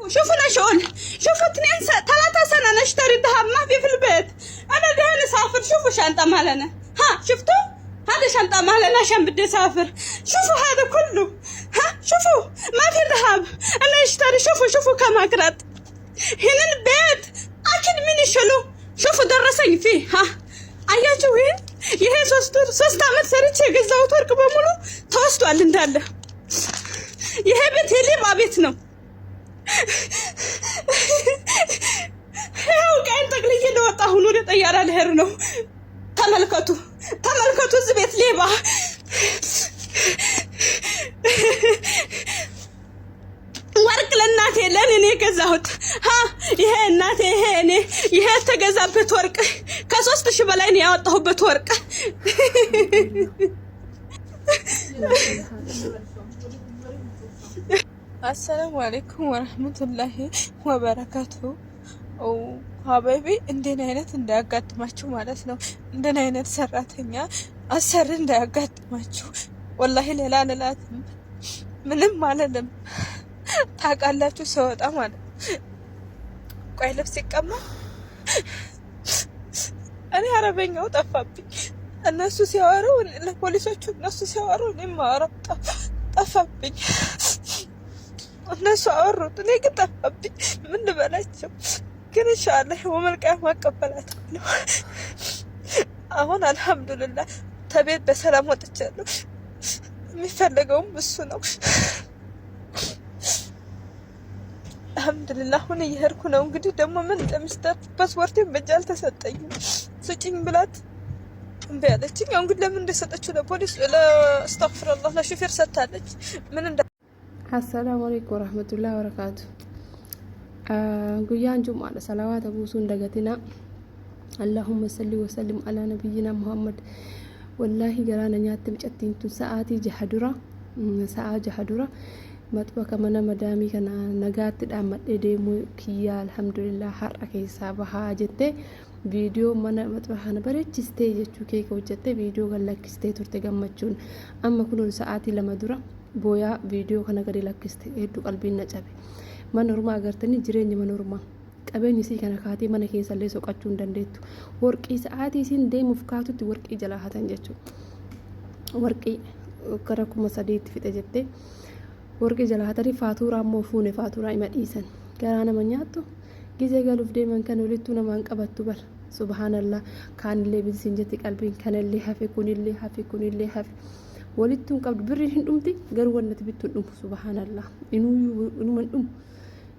شوفوا نشون، شوفوا 3 سنة نشتري ذهب ما في البيت. أنا ده نسافر. شوفوا شنطة مالنا، ها شفتوا؟ هذا شنطة مالنا عشان بدي أسافر. شوفوا هذا كله، ها شوفوا ما في ذهب. أنا أشتري. شوفوا كم أقرط. هنا البيت أكيد من يشلو. شوفوا درسني فيه. ها አያችሁ ይሄ 3 አመት ሰርቼ የገዛሁት ወርቅ በሙሉ ተወስዷል እንዳለ። ይሄ ቤት የሌባ ቤት ነው። ያው ቀን ጠቅልዬ ለወጣሁ ወደ ጠያራ ልሄድ ነው። ተመልከቱ እዚህ ቤት ሌባ ወርቅ ለእናቴ ለኔ የገዛሁት ይሄ እናቴ ይሄ ተገዛበት ወርቅ ከ3000 በላይ ነው ያወጣሁበት ወርቅ። አሰላሙ አለይኩም ወራህመቱላሂ ወበረካቱ። ሀበቢ እንደኔ አይነት እንዳያጋጥማችሁ ማለት ነው። እንደኔ አይነት ሰራተኛ አሰር እንዳያጋጥማችሁ። ወላሂ ሌላ ልላትም ምንም አልልም። ታውቃላችሁ ሰወጣ ማለት ቆይ ልብስ ይቀማ እኔ አረበኛው ጠፋብኝ። እነሱ ሲያወሩ ለፖሊሶቹ እነሱ ሲያወሩ እኔ ማወራው ጠፋብኝ። እነሱ አወሩት እኔ ግን ጠፋብኝ። ምን ልበላቸው? ግን ኢንሻአላህ ወመልቀያ ማቀበላታለሁ። አሁን አልহামዱሊላህ ተቤት በሰላም ወጥቻለሁ። የሚፈልገውም እሱ ነው። አልহামዱሊላህ አሁን እየሄድኩ ነው። እንግዲህ ደግሞ ምን እንደምስጠት ፓስፖርቴን በእጅ አልተሰጠኝም። ስጭኝ ብላት እምቢ አለችኝ። ያው እንግዲህ ለምን እንደሰጠችው ለፖሊስ ለአስተግፍሩላህ ለሹፌር ሰጥታለች። ምን እንደ አሰላሙ አለይኩም ወራህመቱላሂ ወበረካቱ። ጉያን ጁምዓ ሰላዋት አቡሱ እንደገቲና اللهم صل وسلم على نبينا محمد والله جرانا نياتم ጨቲንቱ ሰዓቲ ጀሐዱራ መጥበከ መነ መዳሚ ከና ነጋት ዳመደ ደሙ ኪያ አልহামዱሊላህ ሐራ ከይሳ ባሃ ጀቴ ቪዲዮ መነ መጥበከ በረችስቴ ጀቹ ከከ ወጀቴ ቪዲዮ ገለክስቴ ቱርቴ ገመቹን አማ ኩኑ ሰዓቲ ለመዱራ ቦያ ቪዲዮ ከነገሪ ለክስቴ ሄዱ ቀልቢና ጨበ መኖርማ አገርተኒ ጅሬኝ መኖርማ ቀበኝ ሲ ከነ ካቲ መነ ከንሰለ ሶቃቹ እንደንዴቱ ወርቂ ሰዓቲ ሲን ደሙ ፍካቱት ወርቂ ጀላሃተን ጀቹ ወርቂ ከረኩ መሰዲት ፍጤ ጀቴ ወርቂ ጀላሃተሪ ፋቱራ ሞፉነ ፋቱራ ይመዲሰን ገራነ መኛቱ ጊዜ ገሉፍ ደመን ከነልቱ ነማን ቀበቱ በል ሱብሃንአላህ ካንሌ ቢዝንጀቲ ቀልቢን ከነሌ ሀፊ ኩንሌ ሀፊ ወልቱን ቀብድ ብሪ ህንዱምቲ ገር ወነት ቢቱዱም ሱብሃንአላህ ኢኑ መንዱም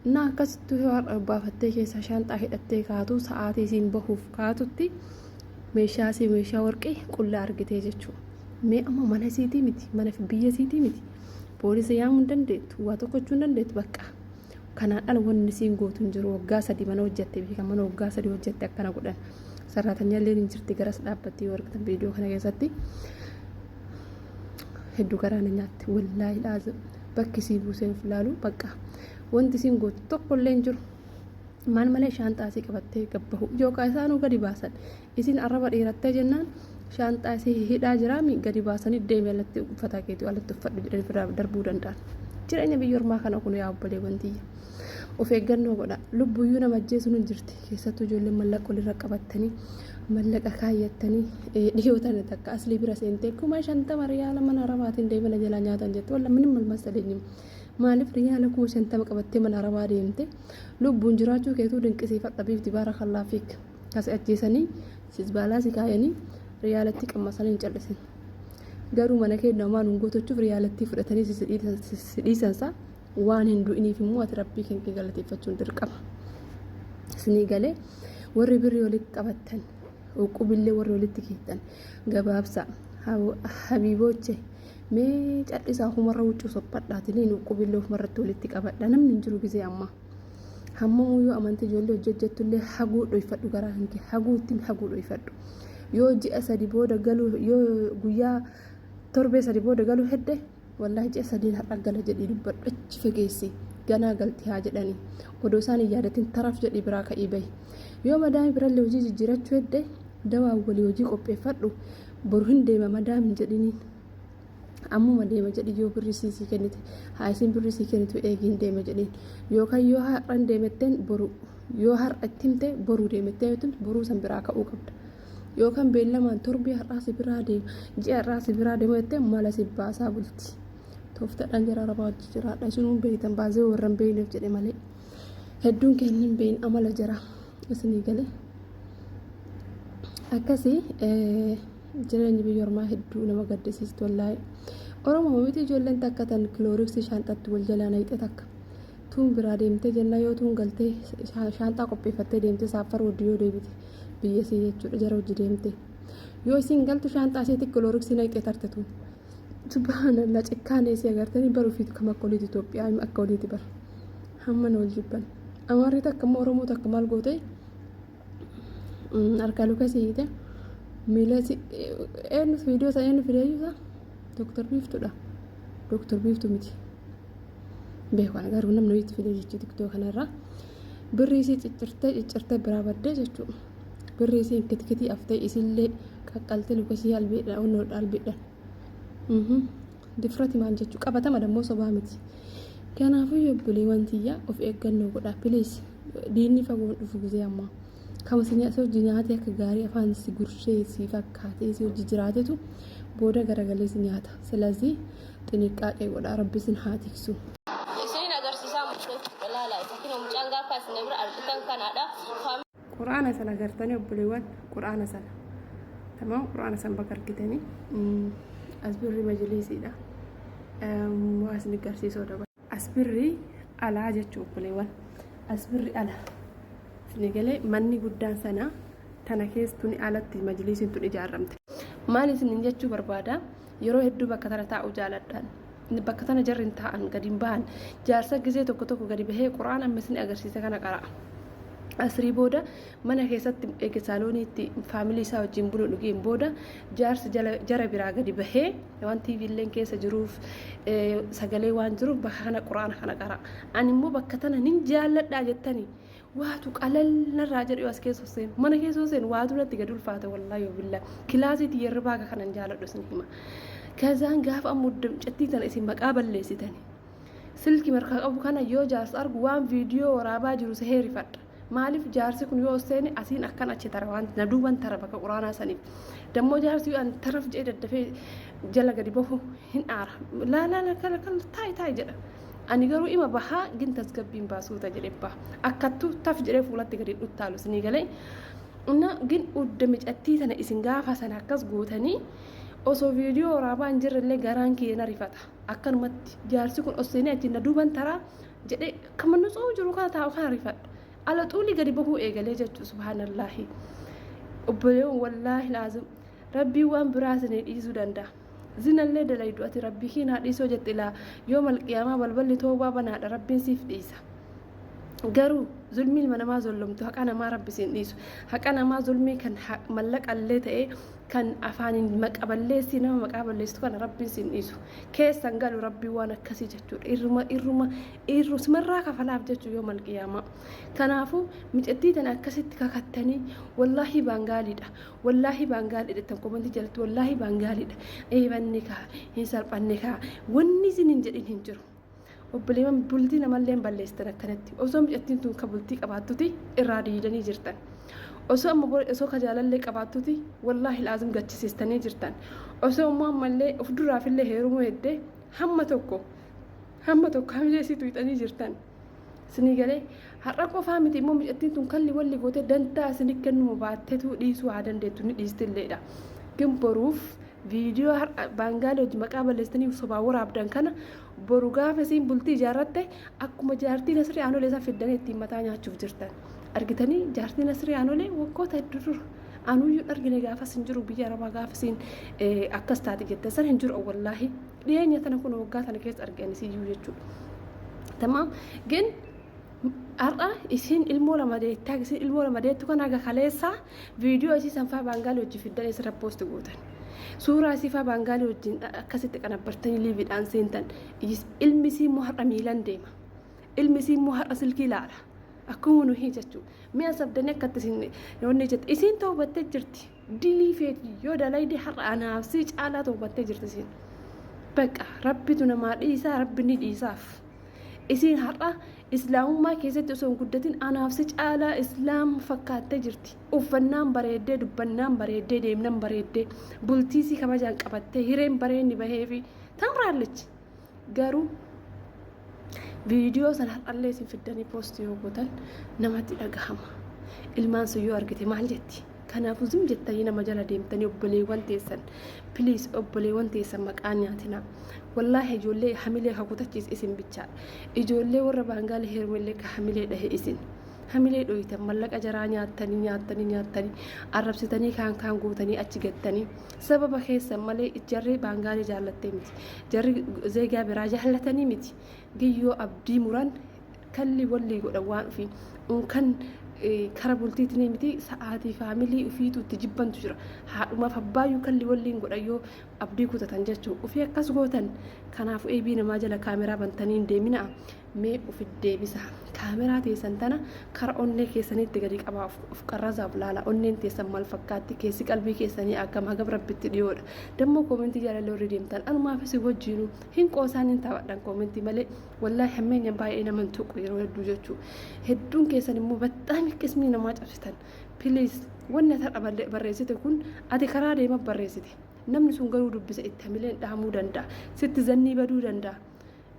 እና ከስቱ ያር ባፈቴ ከሳ ሻንጣ ሄደቴ ካቱ ሰዓቲ ሲን በሁፍ ካቱቲ ሜሻሲ ሜሻ ወርቂ ቁላ አርግቴ ጀቹ ሜ አማ ማነሲቲ ሚቲ ማነፍ ቢየሲቲ ሚቲ ፖሊስ ያሙ እንደንዴት ዋቶኮቹ እንደንዴት በቃ ከናዳል ወንሲን ጎቱን ጅሮ ወጋሰዲ ማነ ወጀቴ ቢካ ማነ ወጋሰዲ ወጀቴ አከና ጉዳን ሰራተኛ ለኔ እንጅርቲ ገረስ ዳበቲ ወርቅተን ቪዲዮ ከነገሰቲ ሄዱ ገራነኛት ወላሂ ላዝም በክሲ ቡሴን ፍላሉ በቃ ወንድ ሲን ጎቱ ተቆለን ጅሩ ማን ማለ ሻንጣ ሲቀበቴ ገበሁ ጆቃሳኑ ገዲ ባሰን ኢሲን አረባ ዲራተ ጀናን ሻንጣ ሲሄዳ ጅራሚ ገዲ ባሰን ደመለተ ፈታኬቱ አለተ ፈዱ ደርቡ ደንዳን ጅረኛ ቢዮርማ ከነ ኩኑ ያበለ ወንዲያ ኦፌገኖ ጎዳ ልቡዩ ነመጀሱን እንጅርቲ ከሰቱ ጆለ መለቆ ሊረቀበተኒ መለቀ ካየተኒ ዲዮታን ተካ አስሊ ብራሴንቴ ኩማ ሻንጣ ማርያለ መን አረባት እንደበለ ጀላኛታን ጀት ወላ ምንም አልመሰለኝም ማለፍ ሪያለ ኩማ ሻንጣ መቀበቴ መን አረባ ደምቴ ልቡን ጅራቹ ከቱ ድንቅ ሲፈጣ ቢፍቲ ባረከላሁ ፊክ ካሰጨሰኒ ሲዝባላ ሲካየኒ ሪያለቲ ቀመሰልን ጨልሰን ገሩ መነከ ደማን እንጎቶቹ ሪያለቲ ፍረተኒ ሲዲሰንሳ ዋን እንዱ ኢኒፊሙ አትረቢ ከንከ ገለቲ ፈቹን ድርቀማ ስኒ ገለ ወሪ ብሪ ወልት ቀበተን ወቁብለ ወሪ ወልት ኪተን ገባብሳ ሀቢቦቼ ሜ ጨዲሳ ሁመራ ውጭ ሶපዳትኒ ወቁብለ ወመረቱ ወልት ቀበዳንም እንጅሩ ጊዜ አማ ሀመሙ ዩ አማንተ ጆለ ጀጀቱለ ሀጉ ዶይፈዱ ገራ እንከ ሀጉቲን ሀጉ ዶይፈዱ ዮ ጂአሰዲ ቦደ ገሉ ዮ ጉያ ቶርቤ ሰዲ ቦደ ገሉ ሄደ والله جي سدين حقل جدي دبدچ فگيسي غنا غلطي هاجدني ودوسان يادتين طرف جدي براكا ايبي يوم مدام برل وجي جيرچ ود دوا ولي وجي قوبي فدو برهن دي مدام جديني ammuma deema jedhi yoo birri siisii kennite haa isin birri sii kennitu eegiin deema jedhiin yookaan yoo har'an deemetteen boru yoo har'a itti himte boruu deemettee boruu san biraa ka'uu qabda yookaan beellamaan torbii har'aa si biraa deema ji'a har'aa si biraa deema jettee mala si baasaa bulti tooftaadhaan jara rabaa hojii jiraadha isinuun beektan baasee warran beekneef jedhe malee hedduun kennin beeyin amala jira isinii galee akkasii jireenyi biyya ormaa hedduu nama gaddisiistu wallaahi oromoo miti ijoolleen takka tan kilooriksii shaanxatti wal jalaa naqxe takka tuun biraa deemtee jennaa yoo tuun galtee shaanxaa qopheeffattee deemtee saaffar waddii yoo deebite biyya isii jechuudha jara hojii deemte yoo isin galtu shaanxaa isheetti kilooriksii naqxe tarte tuun subhaanallaa cikkaanee isii agartanii baruufiit kam akka oliiti Itoophiyaa akka oliiti bara hamman wal jibban amaarri takka immoo oromoo takka maal goote harka luka siite milasi eenyu video sa eenyu fideeyuusa Dr. Biiftuudha Dr. Biiftu miti beekan garuu namni itti fidee jechuu tiktoo kanarra birrii isii ciccirtee biraa baddee jechuudha birrii isii kitkitii aftee isillee qaqqaltee luka isii albeedha onnoo albeedha difrati maal jechuu qabatama dammoo sobaa miti kanaafuu yobbulee wantiyyaa of eeggannoo godhaa please diinni fagoon dhufu gisee ammaa kama si nyaate akka gaarii afaan si gursee si fakkaatee si hojii jiraatetu booda garagalee si nyaata ስለዚህ ጥንቃቄ godha rabbi sin haa tiksu isin agarsiisaa murteetti ilaala isin mucaan gaafa isin bira argitan kanaadha quraana sana agartanii obboleewwan quraana sana tamam quraana sana bakka argitanii asbirri majlisiidha waasni agarsiisoo daba asbirri alaa jechuu obboleewwan asbirri alaa Sinigale manni guddaan sana tana keessuun alatti majlisiin tun ijaaramte maal isin jechuu barbaada yeroo hedduu bakka tana taa'u jaaladhaan bakka tana jarri taa'an gadi bahan jaarsa gisee tokko gadi bahee quraana ammasni agarsiisa kana qara'a asrii booda mana keessatti eegisaalooniitti faamilii isaa wajjin bulu dhugeen booda jaarsi jara biraa gadi bahee waan tiiviileen keessa jiruuf sagalee waan jiruuf bakka kana quraana kana qara'a ani immoo bakka tana nin jaalladhaa jettanii waatu qalalnarraa jedhu as keessa seen mana keessa seen waatu natti gad ulfaata wallaahi billah kilaasiitti yeroo baaga kanan jaaladhu isin hima kazaan gaafa muddam chattii tan isin maqaa balleessitani silki markaa qabu kana yoo jaarsa argu waan viidiyoo waraabaa jiru se heerifadha maaliif jaarsi kun yoo seeni asiin akkan achi tara waan na duuban tara bakka quraanaa saniif dammoo jaarsi an taraf jedhe daddafee jala gadi bahu hin aara laa kala taa'ii jedha ani garuu ima bahaa gintas gabbiin baasuuta jedhebba akkattu taf jedhee fuulatti gadi dhuttaalu isinii galee na gin udda micattii sana isin gaafa sana akkas gootanii osoo viidiyoo waraabaan jirrellee garaan keena rifata akkanumatti jaarsi kun oseenii achi na duuban taraa jedhee kamannu soo jiru kana taa'u kana rifadha ala xuuli gadi bahuu eegalee jechuu subhaanallaahi obboleewwan wallaahi laazim rabbii waan biraa isinii dhiisuu danda'a zinallee dalaydu ati rabbii kiinaa dhiisoo jette ilaa yoo malqiyamaa balballi toobaa banaadha rabbiin siif dhiisa garuu zulmii ilma namaa zollomtu haqa namaa rabbi siin dhiisu haqa namaa zulmii kan mallaqallee ta'ee kan afaaniin maqaballeessii nama maqaa balleessitu kana rabbiin siin dhiisu keessan galu rabbii waan akkasii jechuudha irrumarraa kafalaaf jechuu yoo malqiyamaa kanaafuu micattii tana akkasitti kakattanii wallaahi baangaaliidha tan komantii jalatti wallaahi baangaaliidha eebanni kaa hin salphanne kaa wanni isin hin jedhin hin jiru obboleewwan bultii namallee balleessitan akkanatti osoo micattiin tun ka bultii qabaattuti irraa diidanii jirtan osoo amma osoo ka jaalallee qabaattuti wallaahi laazim gachisiistanii jirtan osoo immoo ammallee of duraafillee heerumuu heddee hamma tokko hamilee isii tuyxanii jirtan isinii galee har'a qofaa miti immoo micattiin tun kalli walli gootee dantaa isinii kennuma baatteetu dhiisuu haa dandeettu ni dhiistilleedha ግን boruuf viidiyoo baangaalee hojii maqaa balleessanii sobaa waraabdan kana boru gaafa isiin bultii ijaarratte akkuma jaartii Nasrii Aanolee isaa fiddanii ittiin mataa nyaachuuf jirtan argitanii jaartii Nasrii Aanolee waggoota hedduu dura anuyyuu argine gaafa sin jiru biyya arabaa gaafa sin akkas taate jettan san hin jiru wallaahi dhiyeenya tana kun waggaa tana keessa arganisiyyuu jechuudha tamaam ግን har'a isin ilmoo lama deettu kan aga kaleessaa viidiyoo isii sanfaa baangaalee hojii fiddan isirra poosti gootan suuraa isii faa baangaalee hojiin akkasitti qanabbartanii liiviidhaan seentan ilmi isii immoo har'a miilan deema ilmi isii immoo har'a silkii ilaala akkuma nuyi jechuudha mi'a sabdanii akkatti isin yoonni jette isin toobattee jirti dilii feeti yoo dalayde har'a anaafsii caalaa toobattee jirti isin Baqa rabbitu namaa dhiisaa rabbi ni dhiisaaf. Isiin har'a islaamummaa keessatti osoo hin guddatin anaaf si caalaa islaam fakkaattee jirti. Uffannaan bareeddee dubbannaan bareeddee deemnan bareeddee bultiisii kabajaan qabattee hireen bareenni baheefi tamraallechi. Garuu viidiyoo sana har'allee isin fiddanii poostii yoo gootan namatti dhagahama. Ilmaan sun yoo argite maal jetti? Kanaafuu zim jettanii nama jala deemtanii obboleewwan teessan piliis obboleewwan teessan maqaan nyaatina. Wallaahi ijoollee hamilee hakutachiis isin bichaadha. Ijoollee warra baangaalee heerumillee ka hamilee dhahe isin. Hamilee dhoyitan mallaqa jaraa nyaatanii arrabsitanii kaan guutanii achi gattanii sababa keessan malee jarri baangaalee jaallattee miti. Jarri zeegaa biraa jaallatanii miti. Giyyoo abdii muran kalli walii godhan waan ofii kan kara bultiitiin miti sa'aatii faamilii ufiitu itti jibbantu jira. Haadhumaaf abbaayyuu kalli waliin godhan yoo abdii kutatan jechuun ufii akkas gootan. Kanaaf eebii namaa jala kaameraa bantanii hin deemina. Mee ufi deebisa. Kaameraa teessan tana kara onnee keessaniitti gadi qabaa of qarrazaaf laala. Onneen teessan maal fakkaatti keessi qalbii keessanii akkam hagam rabbitti dhiyoodha. Dammoo koomentii jaalallee warri deemtan anumaafis wajjiinu hin qoosaan hin taphadhan koomentii malee wallaahi hammeenya baay'ee nama hin tuqu yeroo hedduu jechuudha. Hedduun keessan immoo baxxaan qismii namaa cabsitan. Piliis wanni tar'a barreessite kun ati karaa deema barreessite. Namni sun garuu dubbisa itti hamileen dhahamuu danda'a. Sitti zannii baduu danda'a.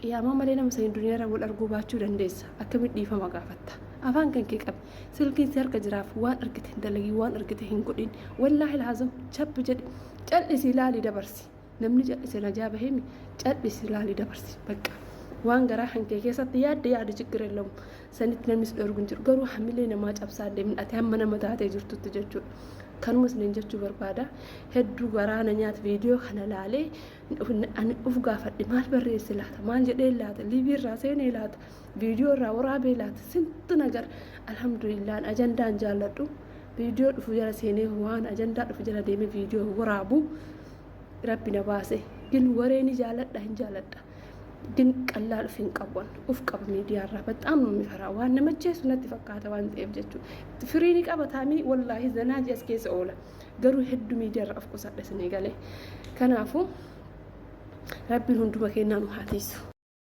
Qiyaamaa malee nama sayin duniyaarra wal arguu baachuu dandeessa. Akkamitti dhiifama gaafatta. Afaan kan kee qabi. Silkiin si harka jiraaf waan argite hin dalagii waan argite hin godhin. Wallaahi laazam chabbi jedhi. Cal'isi ilaalii dabarsi. Namni cal'ise najaa baheemi cal'isi ilaalii dabarsi. Bakka. Waan garaa hankee keessatti yaada chiggir elamu sanitti namni si dhorgu hin jiru. Garuu hamilee namaa cabsaa deemin ati hamma nama taatee jirtutti jechuudha. Kanumas leen jechuu barbaada. Hedduu garaa na nyaata viidiyoo kana laalee ani uf gaafadhe maal barreesse laata maal jedhee laata liibii irraa seenee laata viidiyoo irraa waraabee laata sintu nagar alhamdulillah ajandaan jaalladhu viidiyoo dhufu jala seenee waan ajandaa dhufu jala deemee viidiyoo waraabu rabbi na baase gin wareeni jaalladha hin jaalladha. ግን ቀላል ፊን ቀቦን ኡፍ ቀብ ሚዲያ ራ በጣም ነው የሚፈራ ዋና መቼ ሱነት ፈቃተ ዋን ጤፍ ጀቹ ፍሪኒ ቀበታሚ ወላሂ ዘናጅ እስኬስ ኦላ ገሩ ሄዱ ሚዲያ ራ አፍቆ ሳደስ ነጋለ ከናፉ ረቢ ሁንዱ በከና ነው ሐዲስ